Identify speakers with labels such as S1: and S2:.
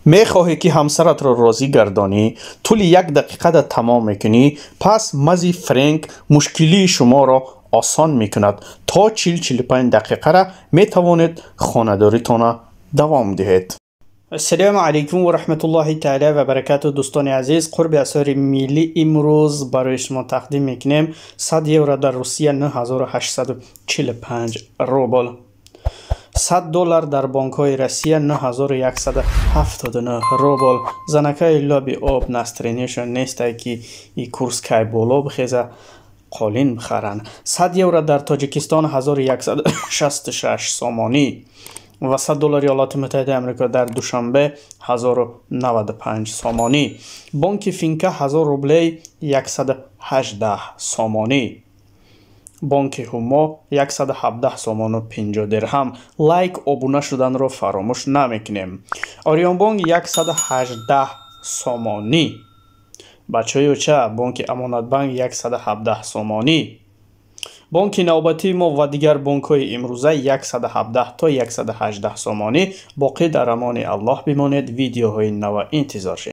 S1: میخواهی که همسرت را راضی گردانی، طول 1 دقیقه تمام میکنی، پس مزی فرانک مشکلی شما را آسان میکند. تا 40-45 دقیقه را میتوانید خانه‌داریتان دوام دهید. السلام علیکم و رحمت الله تعالی و برکاته. دوستان عزیز، قرب اسعار ملی امروز برای شما تقدیم میکنیم. 100 یورو در روسیه 9845 روبل. 100 دلار در بانک های روسیه 9179 روبل. زنکای لابی آب نسترینیشون نیست که این کورس که بالا بخیزه قالین بخرن. 100 یورو در تاجیکستان 1166 سامانی و 100 دلار ایالات متحده آمریکا در دوشنبه 1095 سامانی. بانک فینکا 1000 روبل 118 سامانی. بانک هوما 117 سامان و 50 درهم. لایک ابونه شدن رو فراموش نمیکنیم. آریان بانک 118 سامانی. بچه بچه بانک امانت بانک 117 سامانی. بانک نوبتی ما و دیگر بانک های امروزه 117 تا 118 سامانی. باقی در امان الله بمانید. ویدیوهای نو انتظار شید.